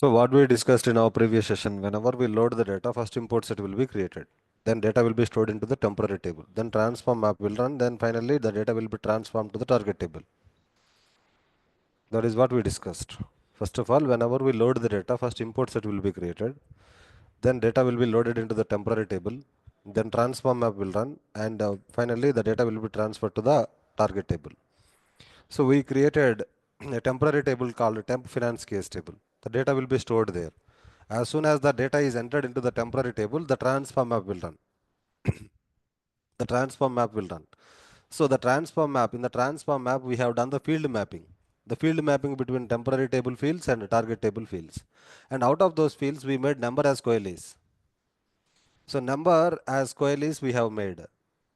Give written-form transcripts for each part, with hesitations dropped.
So what we discussed in our previous session, whenever we load the data, first import set will be created. Then data will be stored into the temporary table. Then transform map will run. Then finally the data will be transformed to the target table. That is what we discussed. First of all, whenever we load the data, first import set will be created. Then data will be loaded into the temporary table. Then transform map will run. And finally the data will be transferred to the target table. So we created a temporary table called temp finance case table. The data will be stored there. As soon as the data is entered into the temporary table, the transform map will run. The transform map will run. So the transform map, in the transform map, we have done the field mapping. The field mapping between temporary table fields and target table fields. And out of those fields, we made number as coalesce. So number as coalesce we have made.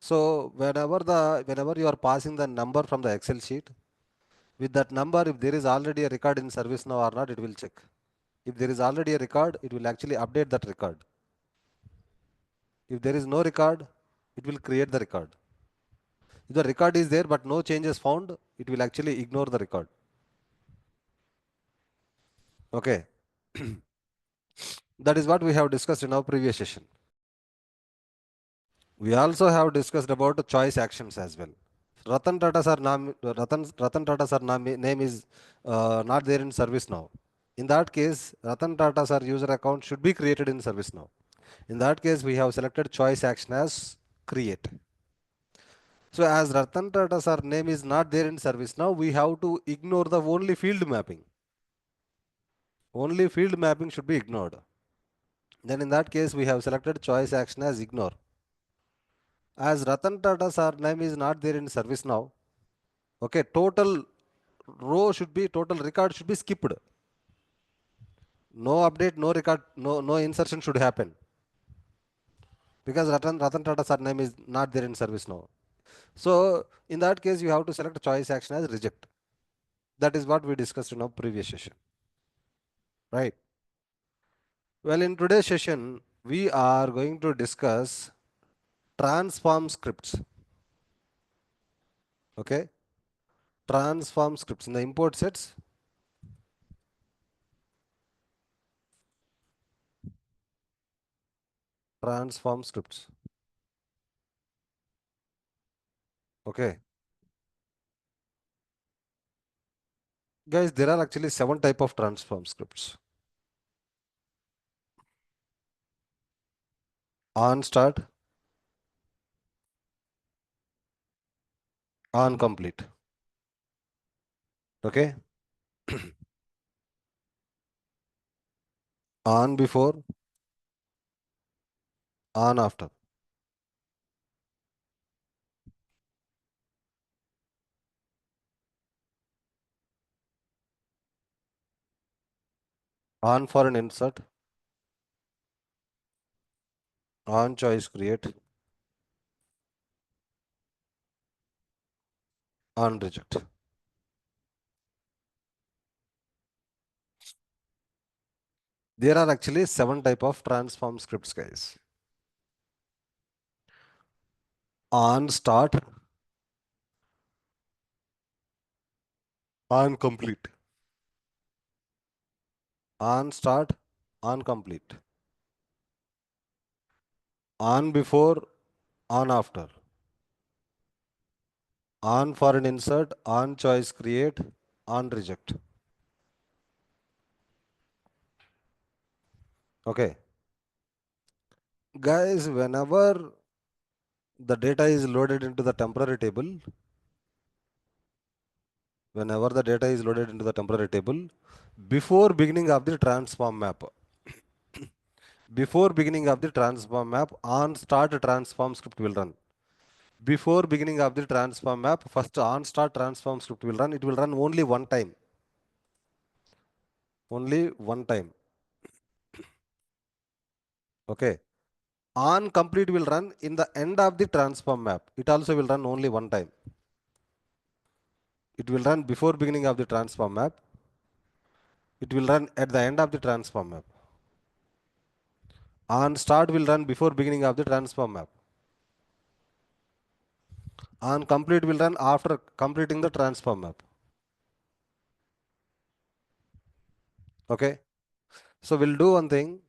So whenever you are passing the number from the Excel sheet, with that number, if there is already a record in ServiceNow or not, it will check. If there is already a record, it will actually update that record. If there is no record, it will create the record. If the record is there but no changes found, it will actually ignore the record. Okay. That is what we have discussed in our previous session. We also have discussed about choice actions as well. Ratan Tata sir name is not there in ServiceNow. In that case, Ratan Tata sir user account should be created in ServiceNow. In that case, we have selected choice action as create. So as Ratan Tata sir name is not there in ServiceNow, we have to ignore the only field mapping. Only field mapping should be ignored. Then in that case, we have selected choice action as ignore. As Ratan Tata sir name is not there in ServiceNow, okay, total record should be skipped. No update, no record, no insertion should happen. Because Ratan Tata sir name is not there in ServiceNow. So in that case, you have to select choice action as reject. That is what we discussed in our previous session. Right. Well, in today's session, we are going to discuss transform scripts. Okay. Transform scripts in the import sets. Transform scripts. Okay. Guys, there are actually 7 type of transform scripts. On start, on complete. Okay. On before, on after. On for an insert, on choice create, on reject. There are actually 7 type of transform scripts, guys. On start, on complete. On start, on complete. On before, on after. On for an insert, on choice create, on reject. Okay. Guys, whenever the data is loaded into the temporary table, before beginning of the transform map, on start transform script will run. Before beginning of the transform map, first on start transform script will run. It will run only one time. Only one time. Okay. On complete will run in the end of the transform map. It also will run only one time. It will run before beginning of the transform map. It will run at the end of the transform map. On start will run before beginning of the transform map. On complete will run after completing the transform map. Okay. So we'll do one thing.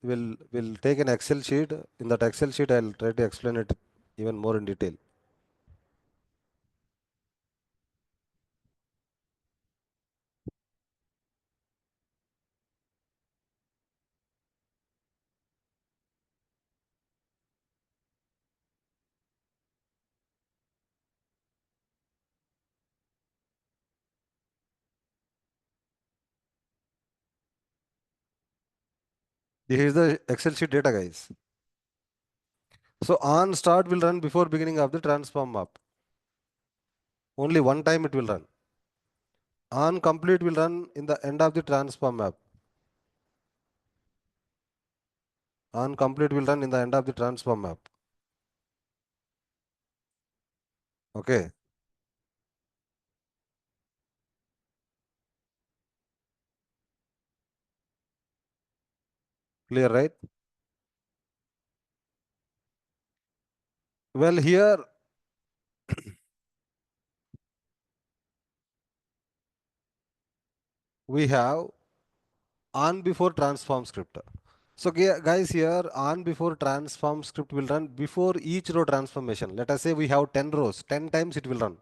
We'll take an Excel sheet. In that Excel sheet, I'll try to explain it even more in detail. This is the Excel sheet data, guys. So on start will run before beginning of the transform map. Only one time it will run. On complete will run in the end of the transform map. On complete will run in the end of the transform map. Okay, clear, right? Well, here we have on before transform script. So guys, here on before transform script will run before each row transformation. Let us say we have 10 rows, 10 times it will run.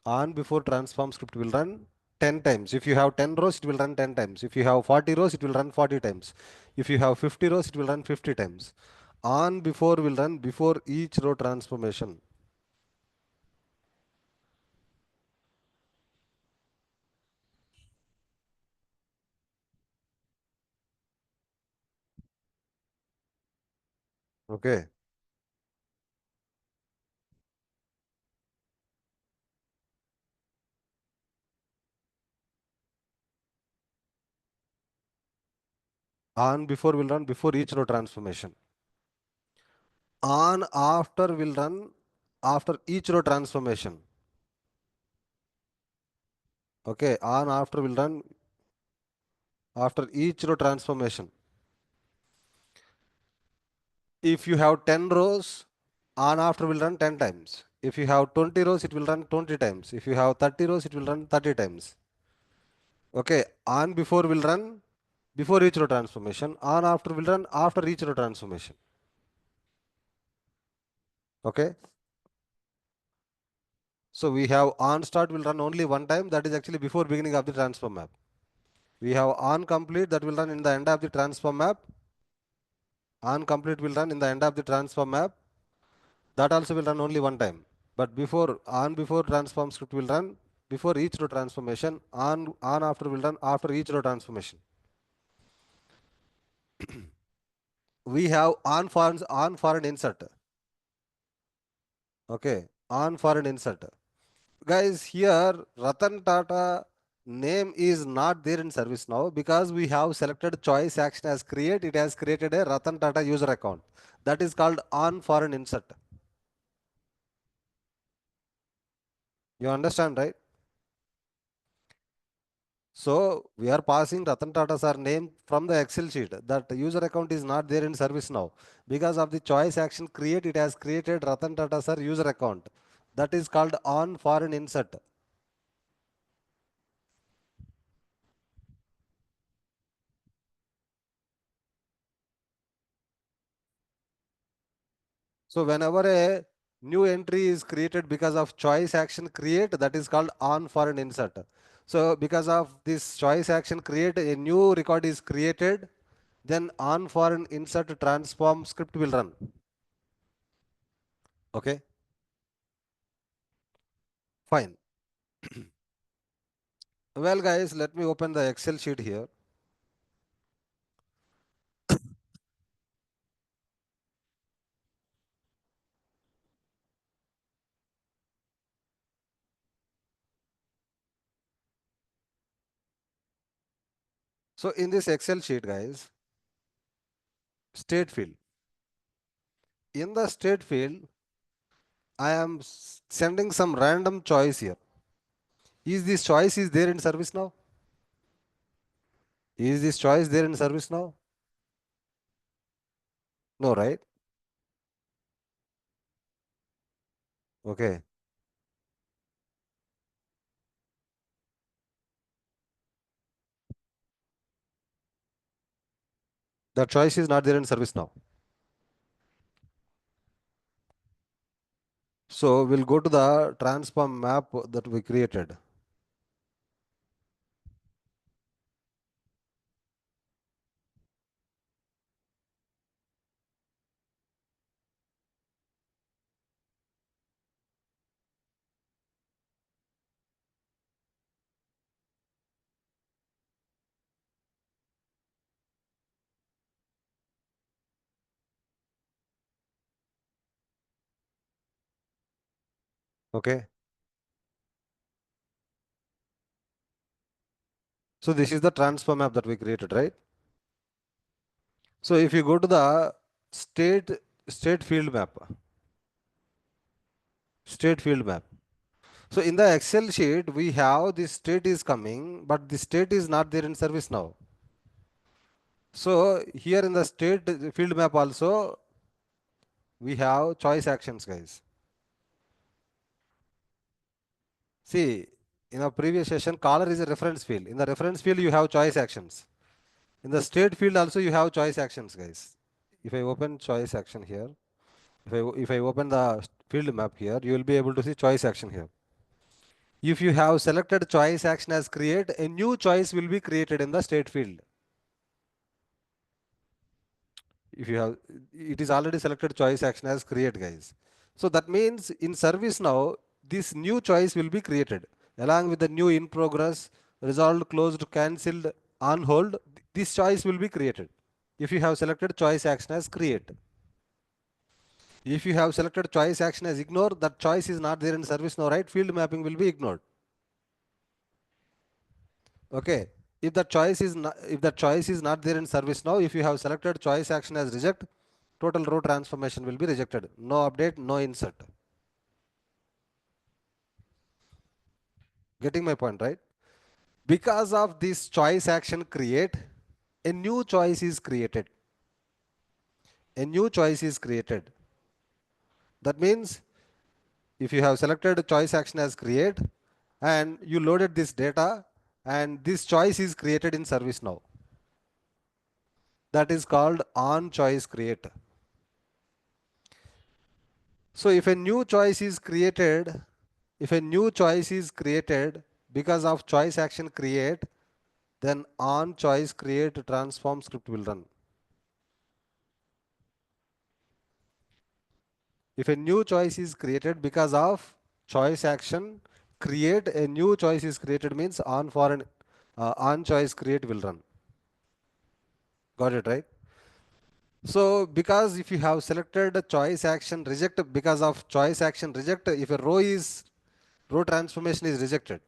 On before transform script will run 10 times. If you have 10 rows, it will run 10 times. If you have 40 rows, it will run 40 times. If you have 50 rows, it will run 50 times. On before will run before each row transformation. Okay. On before will run before each row transformation. On after will run after each row transformation. Okay. On after will run after each row transformation. If you have 10 rows, on after will run 10 times. If you have 20 rows, it will run 20 times. If you have 30 rows, it will run 30 times. Okay, on before will run before each row transformation. On after will run after each row transformation. Okay, so we have on start will run only one time. That is actually before beginning of the transform map. We have on complete that will run in the end of the transform map. On complete will run in the end of the transform map. That also will run only one time. But before on before transform script will run before each row transformation. On after will run after each row transformation. We have on for an insert. Okay, on for an insert. Guys, here Ratan Tata name is not there in service now because we have selected choice action as create. It has created a Ratan Tata user account. That is called on for an insert. You understand, right? So we are passing Ratan Tata sir name from the Excel sheet. That user account is not there in service now. Because of the choice action create, it has created Ratan Tata sir user account. That is called on for an insert. So whenever a new entry is created because of choice action create, that is called on for an insert. So because of this choice action create, a new record is created, then on for an insert transform script will run. Okay, fine. Well, guys, let me open the Excel sheet here. So in this Excel sheet, guys, state field. In the state field, I am sending some random choice here. Is this choice is there in service now? Is this choice there in service now? No, right? Okay. The choice is not there in ServiceNow. So we'll go to the transform map that we created. Okay. So this is the transfer map that we created, right? So if you go to the state state field map, state field map. So in the Excel sheet, we have this state is coming, but the state is not there in ServiceNow. So here in the state field map also, we have choice actions, guys. See, in our previous session, caller is a reference field. In the reference field, you have choice actions. In the state field also, you have choice actions, guys. If I open choice action here, if I open the field map here, you will be able to see choice action here. If you have selected choice action as create, a new choice will be created in the state field. If you have, it is already selected choice action as create, guys. So that means in ServiceNow, this new choice will be created along with the new in progress, resolved, closed, cancelled, on hold. This choice will be created if you have selected choice action as create. If you have selected choice action as ignore, that choice is not there in ServiceNow, right? Field mapping will be ignored. Okay. If the choice is not there in ServiceNow, if you have selected choice action as reject, total row transformation will be rejected. No update, no insert. Getting my point, right? Because of this choice action create, a new choice is created. A new choice is created. That means if you have selected choice action as create and you loaded this data and this choice is created in ServiceNow. That is called on choice create. So if a new choice is created, if a new choice is created because of choice action create, then on choice create transform script will run. If a new choice is created because of choice action create, a new choice is created means on for an on choice create will run. Got it, right? So because if you have selected a choice action reject, because of choice action reject, if a row transformation is rejected,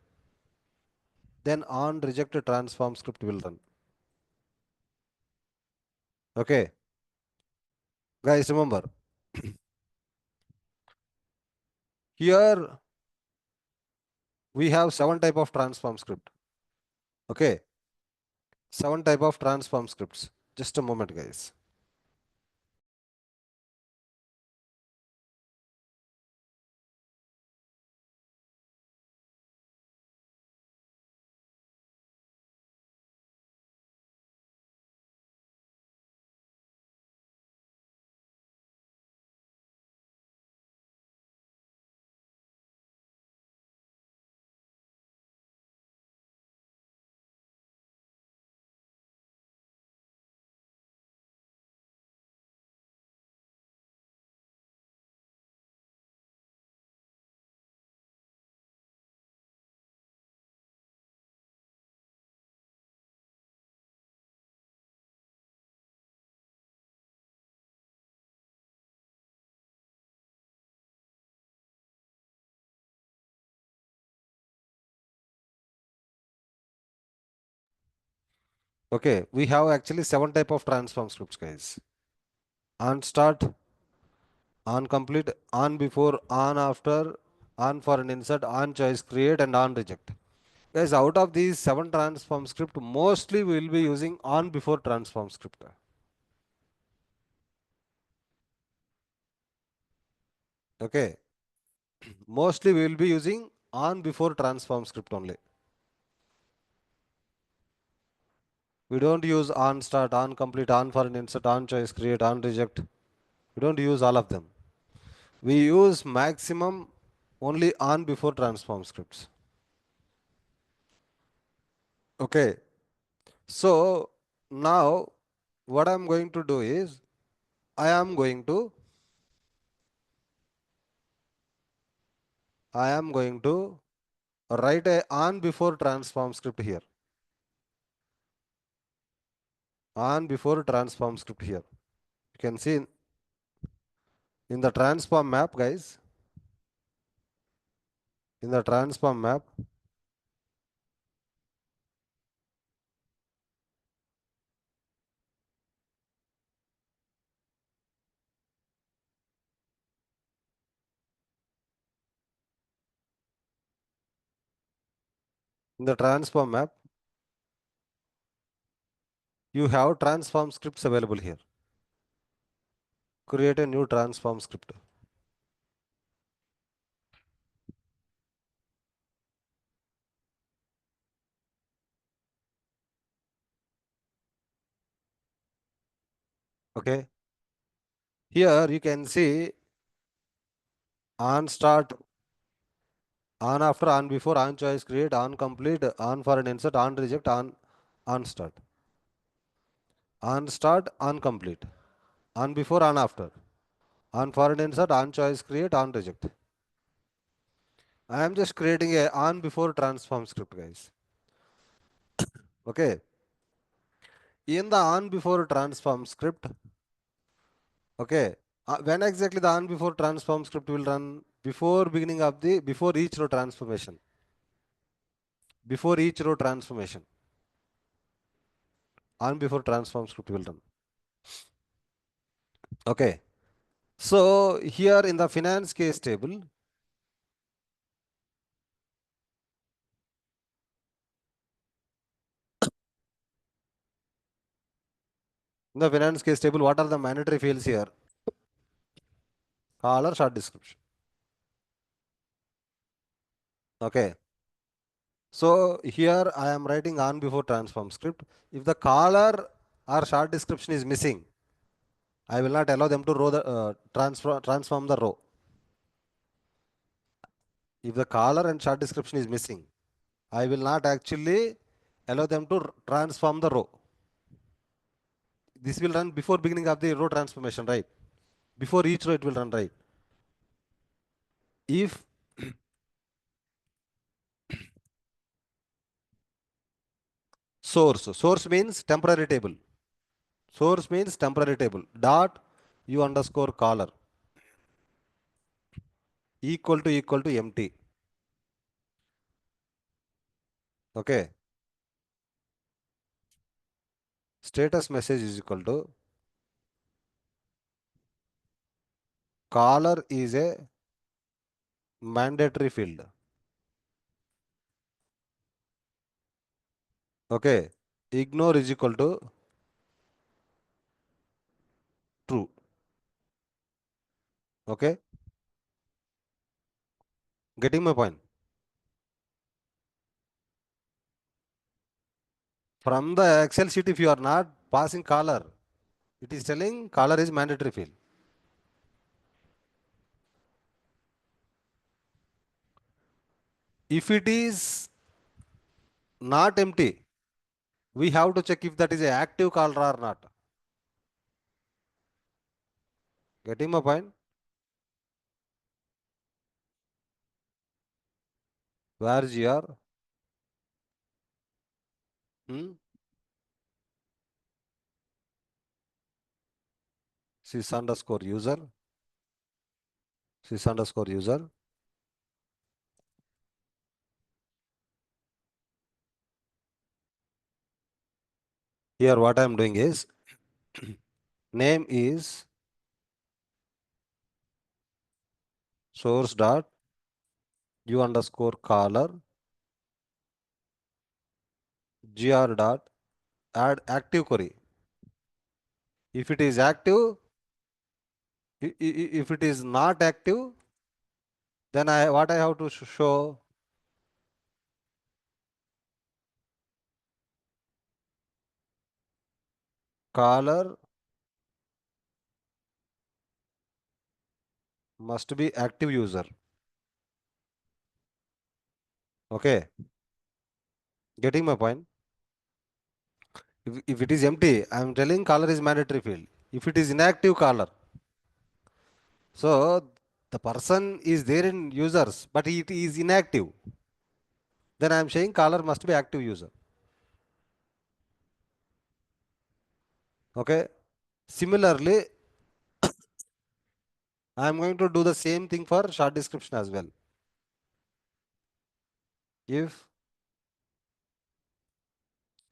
then on reject transform script will run. Okay, guys, remember here we have 7 type of transform script. Okay, 7 type of transform scripts. Just a moment, guys. Okay, we have actually 7 type of transform scripts, guys. On start, on complete, on before, on after, on for an insert, on choice create, and on reject. Guys, out of these 7 transform script, mostly we will be using on before transform script. Okay, mostly we will be using on before transform script only. We don't use on start, on complete, on foreign insert, on choice create, on reject. We don't use all of them. We use maximum only on before transform scripts. Okay. So now what I'm going to do is I am going to write a on before transform script here. On before transform script here. You can see in the transform map, guys. In the transform map, in the transform map, you have transform scripts available here. Create a new transform script. Okay. Here you can see on start, on after, on before, on choice create, on complete, on for an insert, on reject, on start. On start, on complete. On before, on after. On for an insert, on choice create, on reject. I am just creating a on before transform script, guys. Okay. In the on before transform script, okay, when exactly the on before transform script will run? Before beginning of the, before each row transformation. Before each row transformation. On before transform script will run. Okay. So here in the finance case table, what are the mandatory fields here? Color, short description. Okay. So here I am writing on before transform script. If the color or short description is missing, I will not allow them to row the transform the row. If the color and short description is missing, I will not actually allow them to transform the row. This will run before beginning of the row transformation, right? Before each row it will run, right? If source means temporary table. Source means temporary table. Dot u underscore color equal to empty. Okay. Status message is equal to color is a mandatory field. Okay. Ignore is equal to true. Okay. Getting my point? From the Excel sheet, if you are not passing color, it is telling color is mandatory field. If it is not empty, we have to check if that is a active color or not. Getting my point? Where is your hmm? Sys underscore user, sys underscore user. Here what I am doing is name is source dot u underscore color gr dot add active query. If it is active, if it is not active, then what I have to show? Caller must be active user. Okay, getting my point. If it is empty, I am telling caller is mandatory field. If it is inactive caller, so the person is there in users, but it is inactive. Then I am saying caller must be active user. Okay. Similarly, I am going to do the same thing for short description as well. If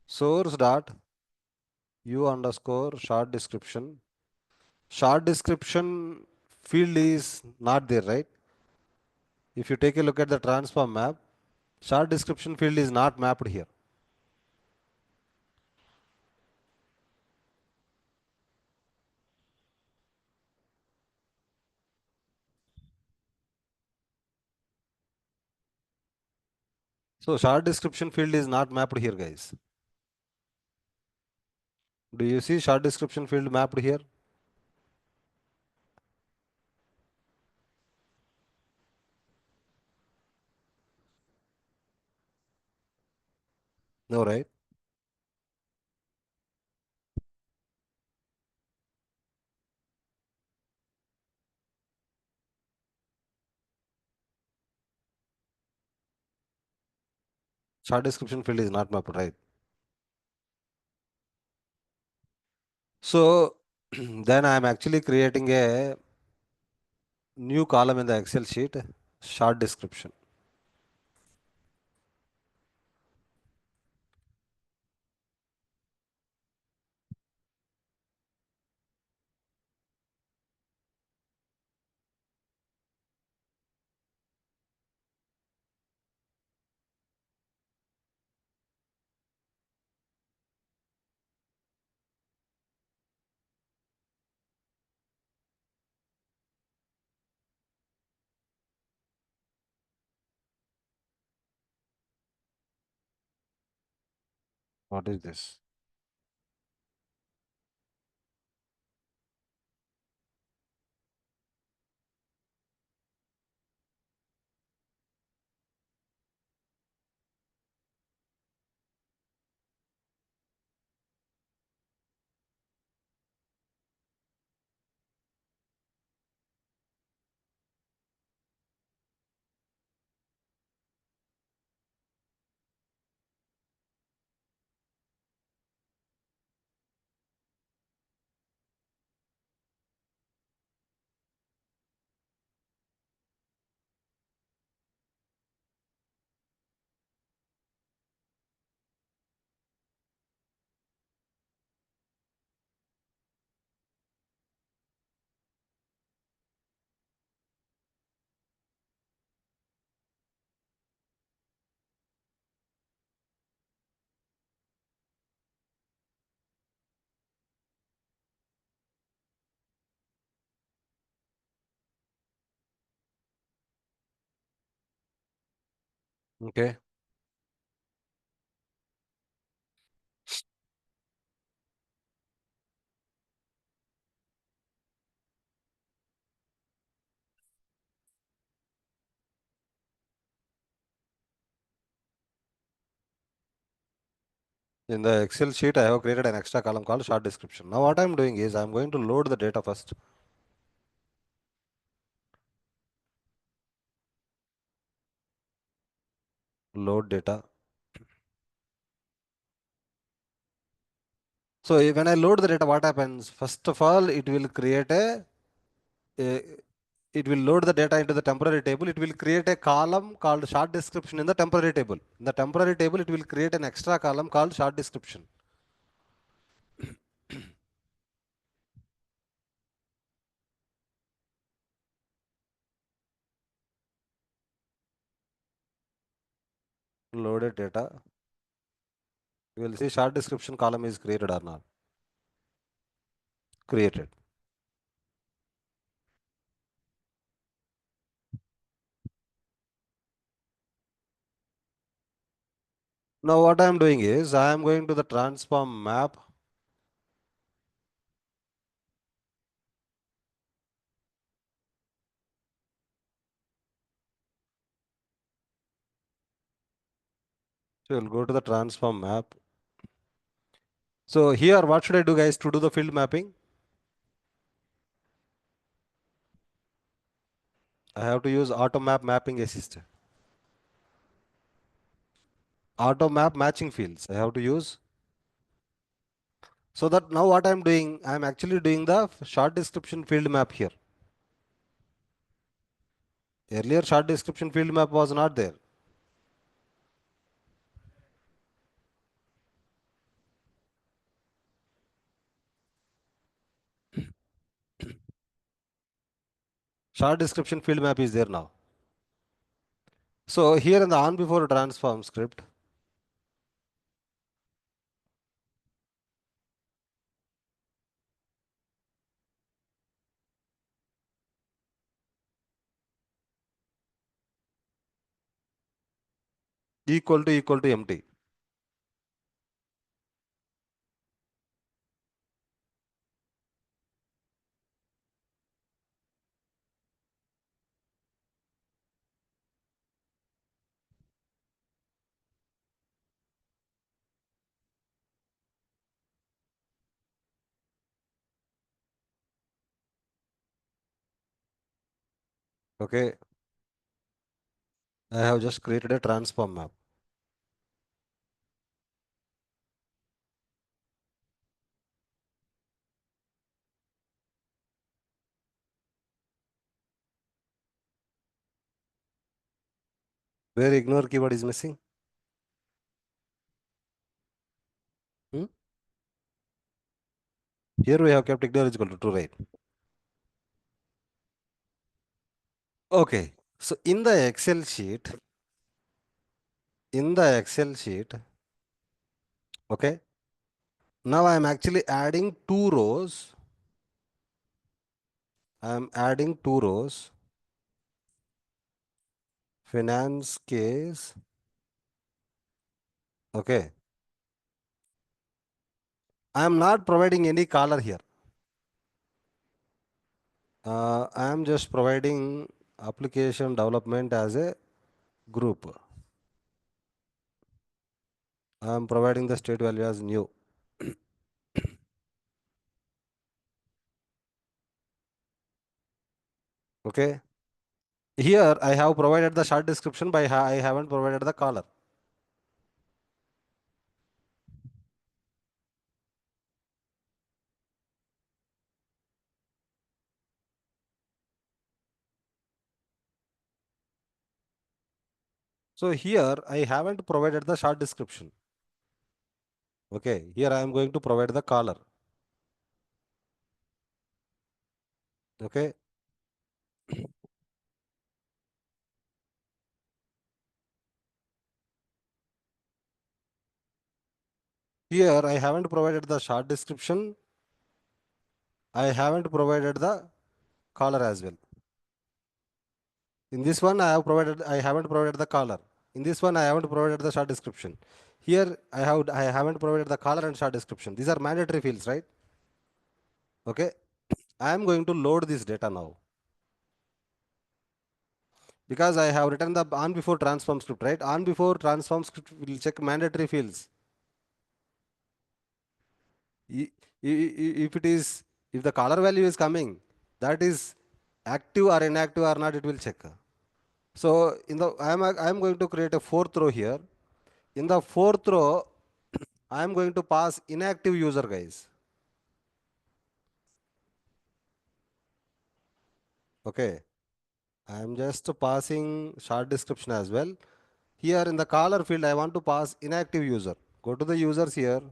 source dot u underscore short description field is not there, right? If you take a look at the transform map, short description field is not mapped here. So short description field is not mapped here, guys. Do you see short description field mapped here? No, right? Short description field is not mapped, right? So then I am actually creating a new column in the Excel sheet, short description. What is this? Okay. In the Excel sheet, I have created an extra column called short description. Now what I'm doing is I'm going to load the data first. Load data. So when I load the data, what happens? First of all, a it will load the data into the temporary table. It will create a column called short description in the temporary table. In the temporary table, it will create an extra column called short description. Loaded data. You will see short description column is created or not. Created. Now what I am doing is I am going to the transform map. So we'll go to the transform map. So here, what should I do, guys, to do the field mapping? I have to use auto map mapping assist. Auto map matching fields. I have to use. So that now what I'm doing, I'm actually doing the short description field map here. Earlier, short description field map was not there. Short description field map is there now. So here in the on before transform script, equal to empty. Okay, I have just created a transform map. Where ignore keyword is missing. Hmm? Here we have kept ignore is equal to true, right? Okay, so in the Excel sheet, okay, now I am actually adding two rows. I am adding two rows. Finance case. Okay, I am not providing any color here. I am just providing application development as a group. I am providing the state value as new. Okay. Here I have provided the short description, but I haven't provided the color. So here I haven't provided the short description. Okay. Here I am going to provide the color. Okay. Here I haven't provided the short description. I haven't provided the color as well. In this one I haven't provided the color. In this one I haven't provided the short description. Here I haven't provided the color and short description. These are mandatory fields, right? Okay. I am going to load this data now because I have written the on before transform script, right? On before transform script will check mandatory fields. I- If it is, if the color value is coming, that is active or inactive or not, it will check. So in the I am going to create a fourth row here. In the fourth row, I am going to pass inactive user, guys. Okay. I am just passing short description as well. Here in the color field, I want to pass inactive user. Go to the users here.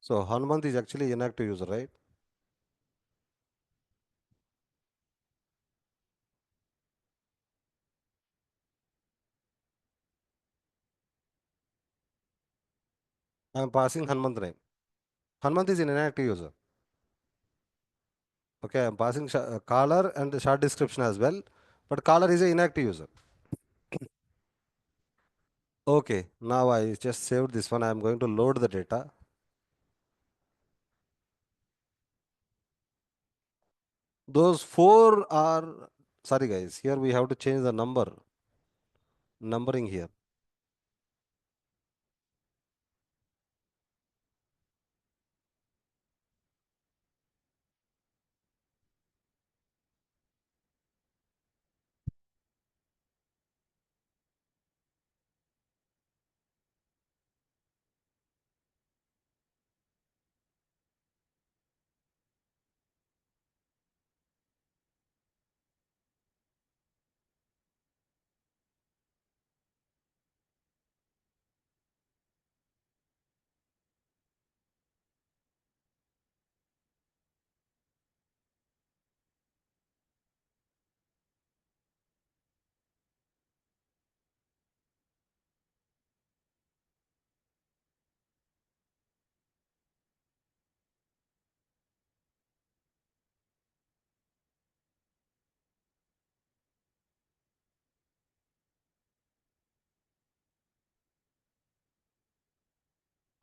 So Hanuman is actually inactive user, right? I am passing Hanuman name. Hanuman is an inactive user. Okay, I am passing color and short description as well. But color is an inactive user. Okay, now I just saved this one. I am going to load the data. Those four are, sorry guys, here we have to change the numbering here.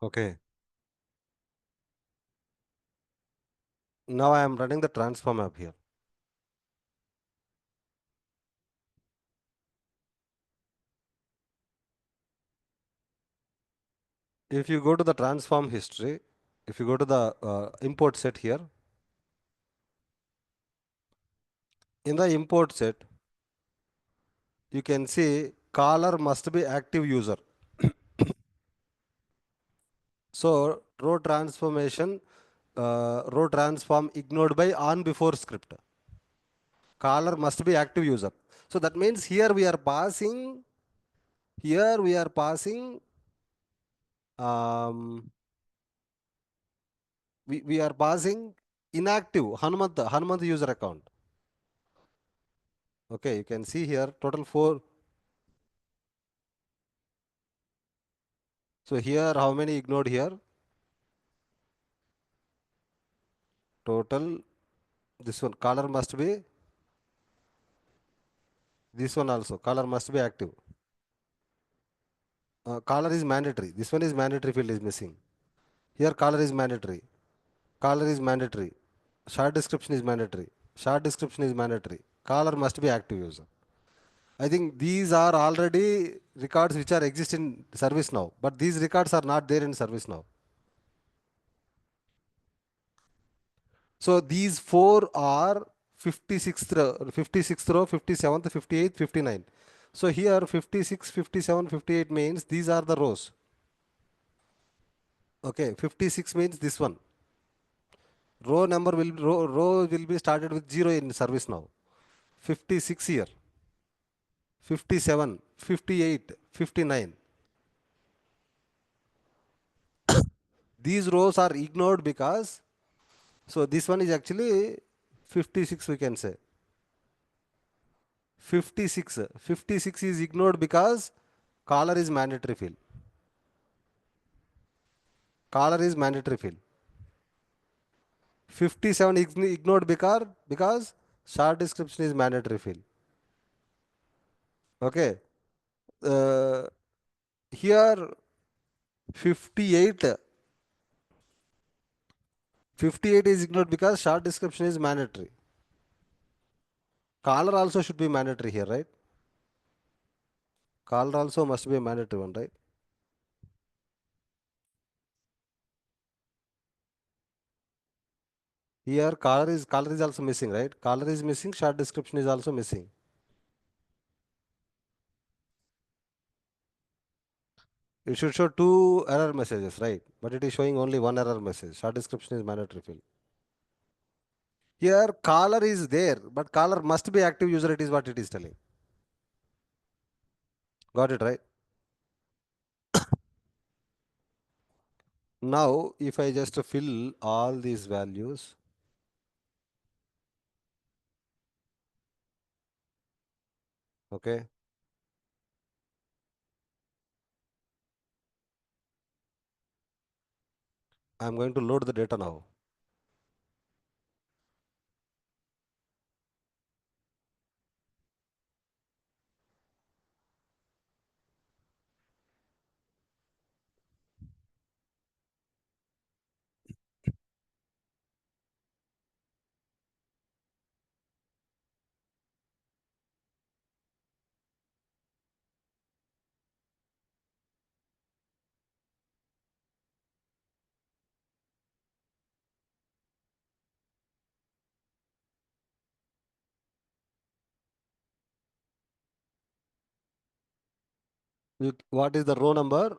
Okay, now I am running the transform app here. If you go to the transform history, if you go to the import set here, in the import set, you can see caller must be active user. So row transform ignored by on before script. Caller must be active user. So that means here we are passing, um, we are passing inactive Hanumanth user account. Okay, you can see here total four. So here how many ignored here? Total, this one caller must be, this one also caller must be active. Caller is mandatory. This one is mandatory field is missing. Here caller is mandatory. Caller is mandatory. Short description is mandatory. Short description is mandatory. Caller must be active user. I think these are already records which are exist in ServiceNow, but these records are not there in ServiceNow. So these four are 56th row, 57th, 58th, 59. So here 56, 57, 58 means these are the rows. Okay, 56 means this one. Row will be started with 0 in ServiceNow. 56 here, 57, 58, 59. These rows are ignored because, so this one is actually 56 we can say. 56 is ignored because caller is mandatory field. Caller is mandatory field. 57 is ignored because short description is mandatory field. Okay. Uh, Here 58, 58 is ignored because short description is mandatory. Caller also should be mandatory here, right? Caller also must be a mandatory one, right? Here caller is also missing, right? Caller is missing, short description is also missing. It should show two error messages, right? But it is showing only one error message. Short description is mandatory field. Here caller is there, but caller must be active user. It is what it is telling. Got it, right? Now, if I just fill all these values, okay, I'm going to load the data now. What is the row number?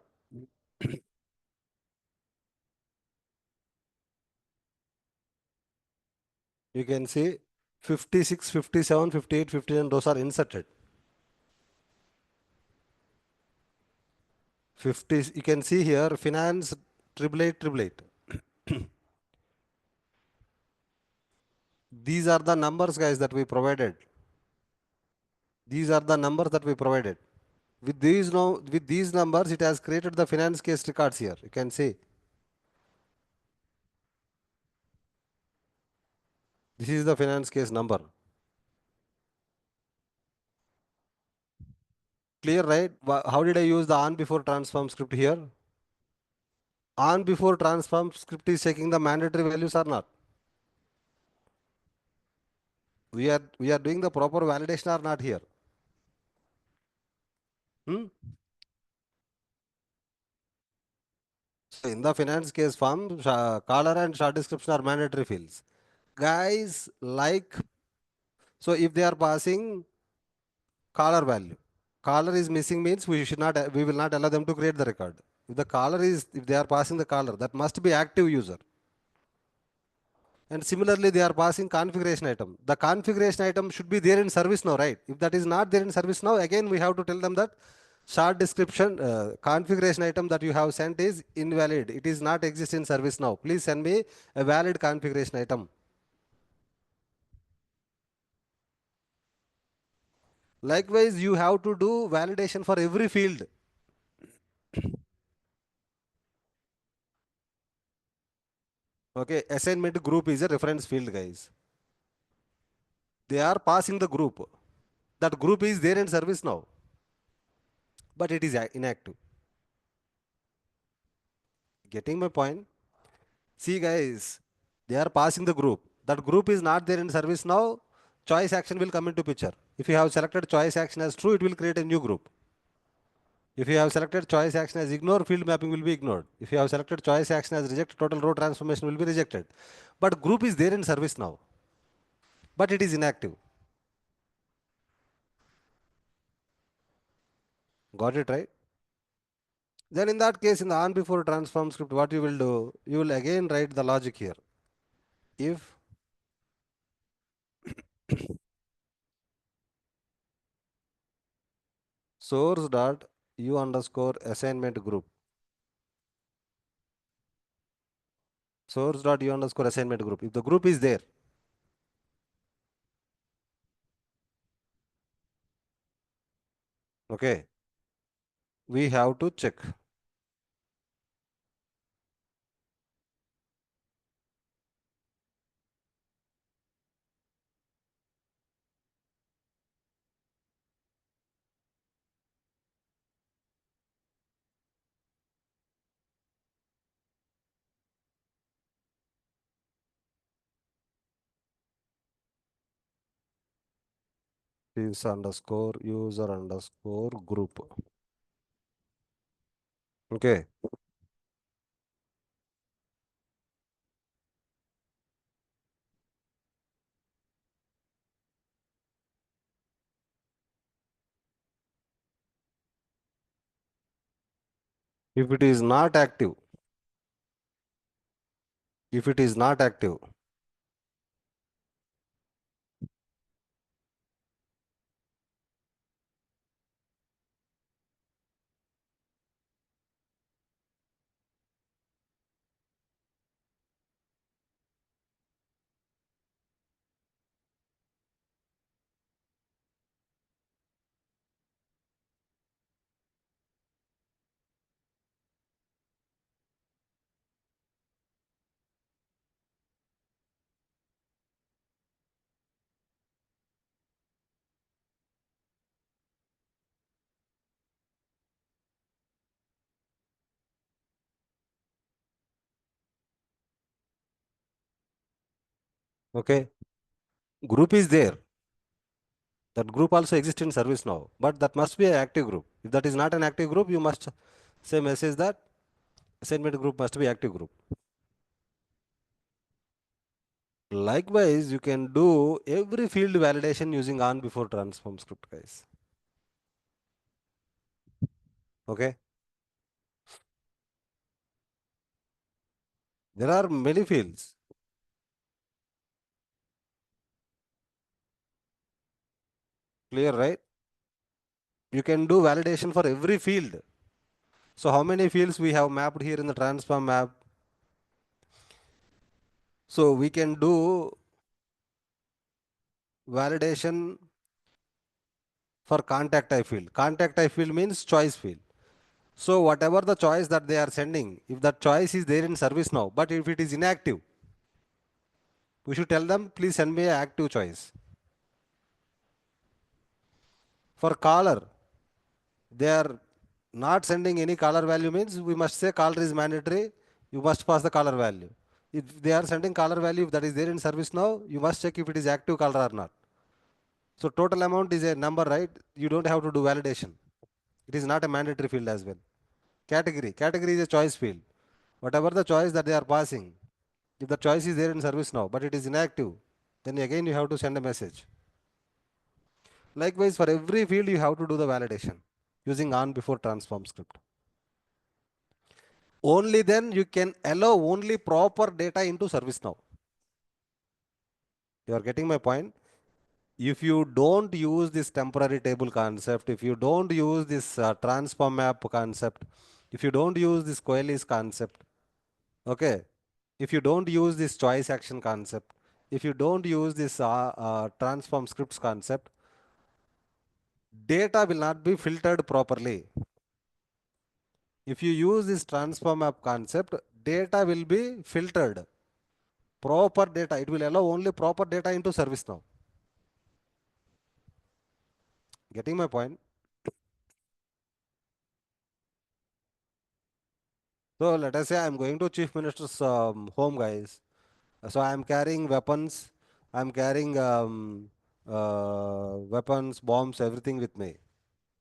You can see 56, 57, 58, 59, those are inserted. 50, you can see here finance triple eight, triple eight. These are the numbers, guys, that we provided. These are the numbers that we provided. With these no, with these numbers, it has created the finance case records here. You can see this is the finance case number. Clear, right? How did I use the on before transform script here? On before transform script is checking the mandatory values or not. We are doing the proper validation or not here. Hmm? So in the finance case form, caller and short description are mandatory fields. Guys, like, so if they are passing caller value, caller is missing means we will not allow them to create the record. If they are passing the caller, that must be active user. And similarly, they are passing configuration item. The configuration item should be there in ServiceNow, right? If that is not there in ServiceNow, again we have to tell them that short description configuration item that you have sent is invalid. It is not exist in ServiceNow. Please send me a valid configuration item. Likewise, you have to do validation for every field. Okay, assignment group is a reference field, guys. They are passing the group. That group is there in ServiceNow, but it is inactive. Getting my point? See, guys, they are passing the group. That group is not there in ServiceNow. Choice action will come into picture. If you have selected choice action as true, it will create a new group. If you have selected choice action as ignore, field mapping will be ignored. If you have selected choice action as reject, total row transformation will be rejected. But group is there in ServiceNow, but it is inactive. Got it, right? Then in that case, in the on before transform script, what you will do, you will again write the logic here. If source dot u underscore assignment group, source dot u underscore assignment group, if the group is there, okay, we have to check. Is underscore user underscore group. Okay. If it is not active, if it is not active, okay, group is there. That group also exists in ServiceNow, but that must be an active group. If that is not an active group, you must say message that assignment group must be active group. Likewise, you can do every field validation using on before transform script, guys. Okay. There are many fields. Clear, right? You can do validation for every field. So how many fields we have mapped here in the transform map? So we can do validation for contact type field. Contact type field means choice field. So whatever the choice that they are sending, if that choice is there in ServiceNow, but if it is inactive, we should tell them, please send me an active choice. For caller, they are not sending any caller value means we must say caller is mandatory. You must pass the caller value. If they are sending caller value, if that is there in ServiceNow, you must check if it is active caller or not. So total amount is a number, right? You don't have to do validation. It is not a mandatory field as well. Category is a choice field. Whatever the choice that they are passing, if the choice is there in ServiceNow, but it is inactive, then again you have to send a message. Likewise, for every field, you have to do the validation using on before transform script. Only then you can allow only proper data into ServiceNow. You are getting my point? If you don't use this temporary table concept, if you don't use this transform map concept, if you don't use this coalesce concept, okay, if you don't use this choice action concept, if you don't use this transform scripts concept, data will not be filtered properly. If you use this transform map concept, data will be filtered. Proper data, it will allow only proper data into ServiceNow. Getting my point? So let us say I'm going to Chief Minister's home, guys. So I'm carrying weapons, I'm carrying weapons, bombs, everything with me.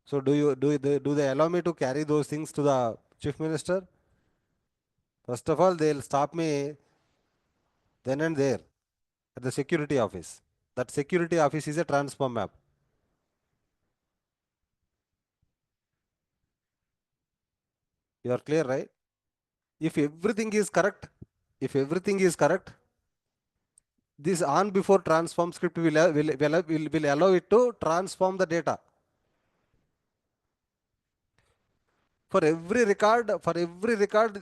So do they allow me to carry those things to the Chief Minister? First of all, they'll stop me then and there at the security office. That security office is a transform map. You are clear, right? If everything is correct, if everything is correct, this on before transform script will allow it to transform the data. For every record,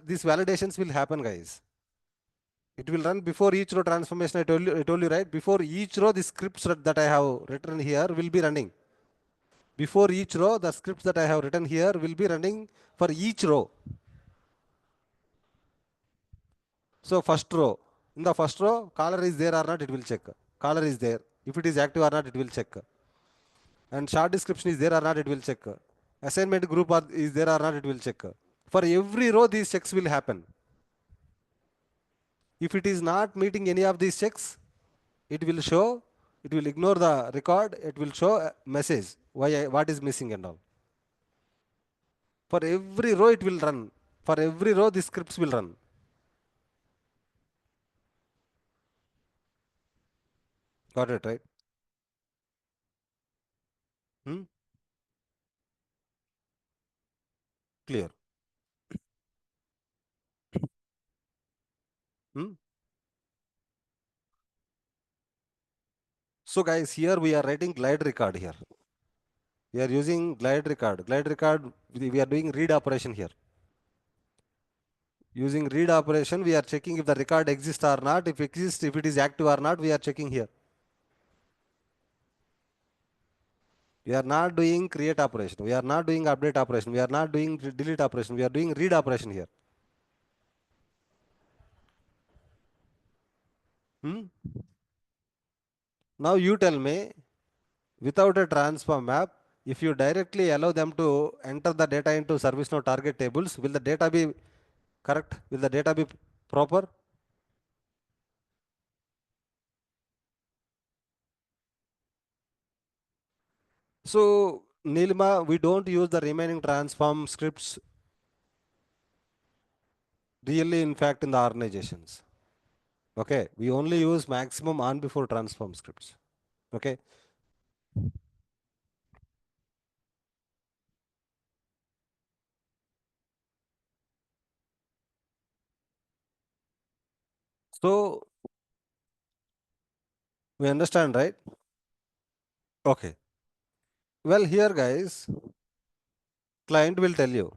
these validations will happen, guys. It will run before each row transformation. I told you, right? Before each row, the scripts that I have written here will be running. Before each row, the scripts that I have written here will be running for each row. So first row, in the first row, caller is there or not, it will check. Caller is there. If it is active or not, it will check. And short description is there or not, it will check. Assignment group is there or not, it will check. For every row, these checks will happen. If it is not meeting any of these checks, it will show, it will ignore the record, it will show a message, what is missing and all. For every row, it will run. For every row, the scripts will run. Got it, right? Hmm? Clear. Hmm? So guys, here we are writing glide record here. We are using glide record. Glide record, we are doing read operation here. Using read operation, we are checking if the record exists or not. If exists, if it is active or not, we are checking here. We are not doing create operation. We are not doing update operation. We are not doing delete operation. We are doing read operation here. Hmm? Now you tell me, without a transform map, if you directly allow them to enter the data into ServiceNow target tables, will the data be correct? Will the data be proper? So, Nilma, we don't use the remaining transform scripts really, in fact, in the organizations. Okay, we only use maximum on before transform scripts. Okay, So we understand, right? Okay. Well, here guys, client will tell you,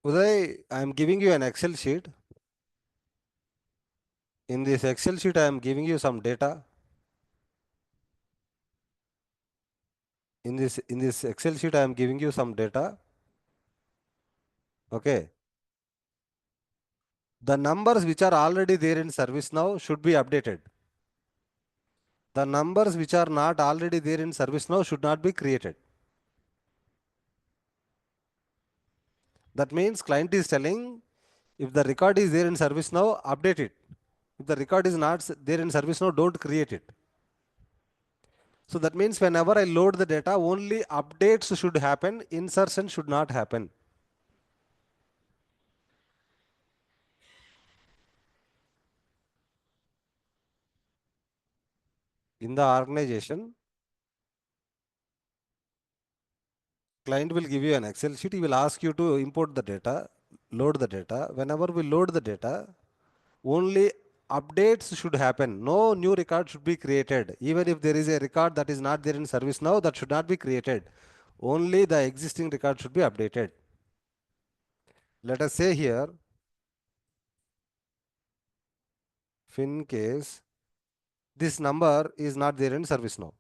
Uday, I am giving you an Excel sheet. In this Excel sheet, I am giving you some data. In this Excel sheet, I am giving you some data. Okay. The numbers which are already there in ServiceNow should be updated. The numbers which are not already there in ServiceNow should not be created. That means client is telling, if the record is there in ServiceNow, update it. If the record is not there in ServiceNow, don't create it. So that means whenever I load the data, only updates should happen, insertion should not happen. In the organization, client will give you an Excel sheet. He will ask you to import the data, load the data. Whenever we load the data, only updates should happen. No new record should be created. Even if there is a record that is not there in ServiceNow, that should not be created. Only the existing record should be updated. Let us say here, in case this number is not there in ServiceNow.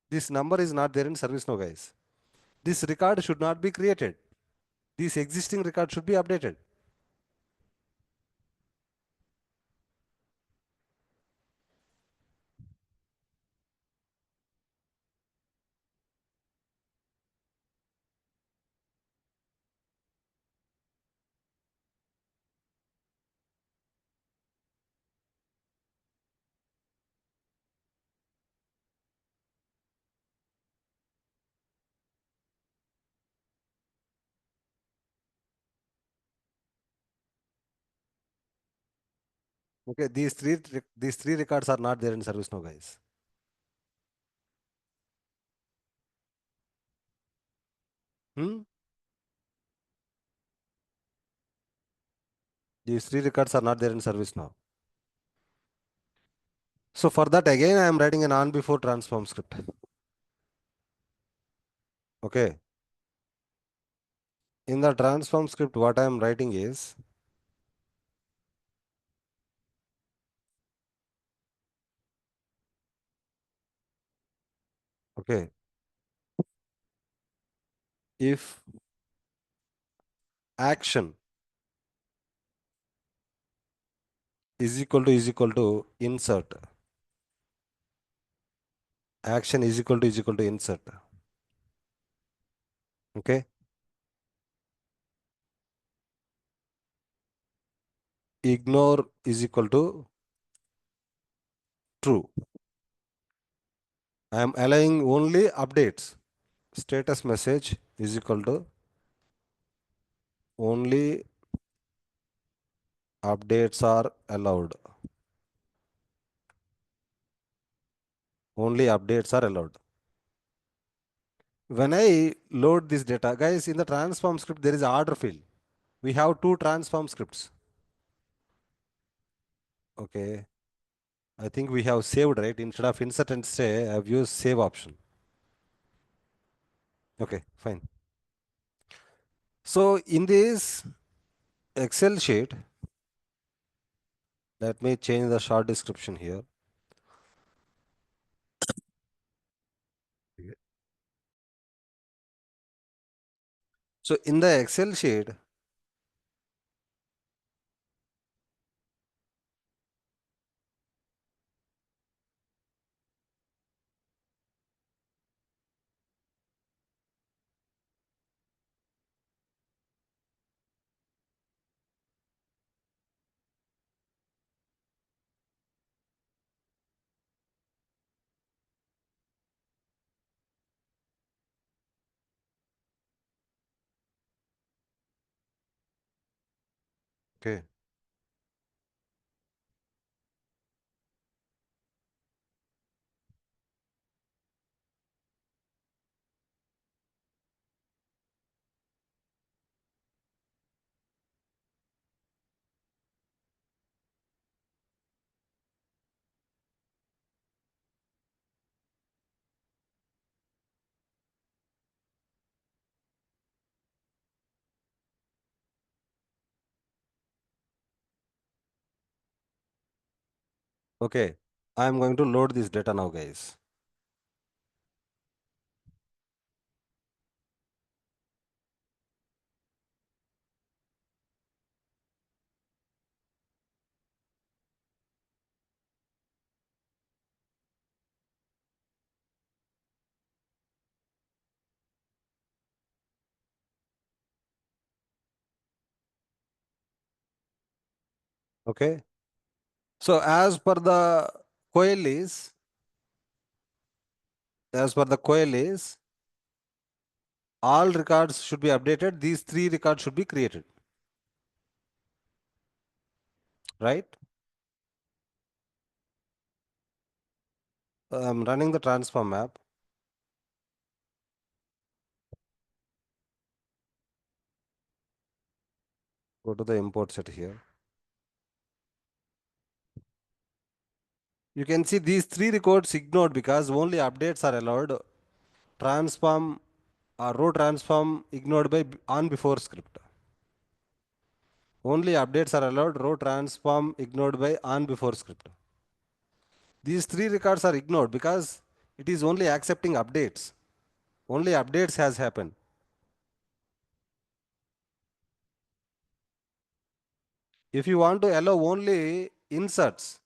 This number is not there in ServiceNow, guys. This record should not be created. This existing record should be updated. Okay, these three records are not there in ServiceNow, guys. Hmm? These three records are not there in ServiceNow. So for that again, I am writing an on before transform script. Okay. In the transform script, what I am writing is, okay, if action is equal to insert, action is equal to insert. Okay. Ignore is equal to true. I am allowing only updates. Status message is equal to only updates are allowed. Only updates are allowed. When I load this data, guys, in the transform script, there is a order field. We have two transform scripts. Okay. I think we have saved, right? Instead of insert and stay, I've used save option. Okay, fine. So in this Excel sheet, let me change the short description here. So in the Excel sheet, okay, Okay, I am going to load this data now, guys. Okay, so coil is, as per the coil is, all records should be updated. These three records should be created, right? I'm running the transform map. Go to the import set here. You can see these three records ignored because only updates are allowed. Transform row transform ignored by on before script. Only updates are allowed. Row transform ignored by on before script. These three records are ignored because it is only accepting updates. Only updates has happened. If you want to allow only inserts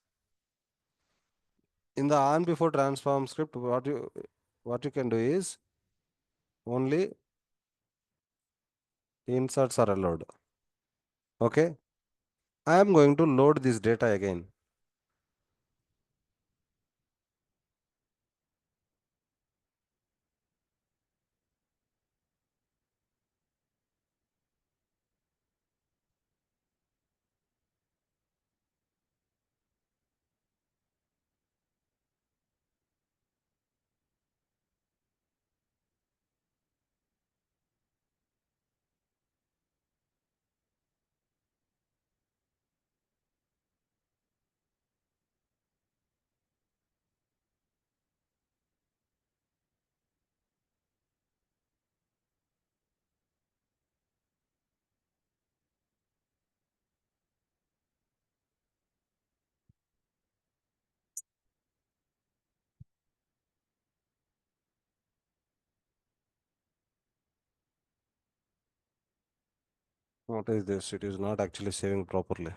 in the on before transform script, what you can do is only inserts are allowed. Okay. I am going to load this data again. What is this? It is not actually saving properly.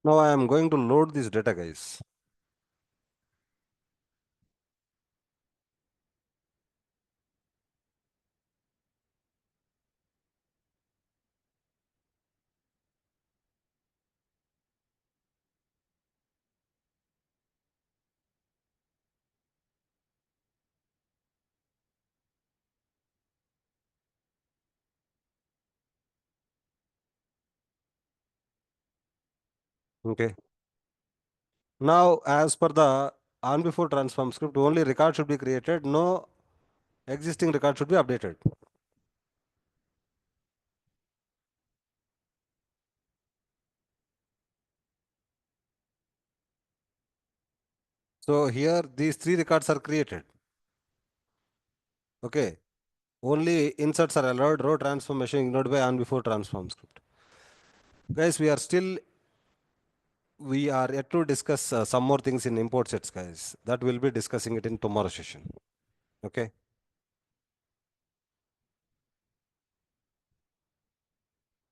Now I am going to load this data, guys. Okay. Now, as per the on before transform script, only record should be created. No existing record should be updated. So here these three records are created. Okay. Only inserts are allowed. Row transformation ignored by on before transform script. Guys, we are yet to discuss some more things in import sets, guys. That will be discussing it in tomorrow session. Okay.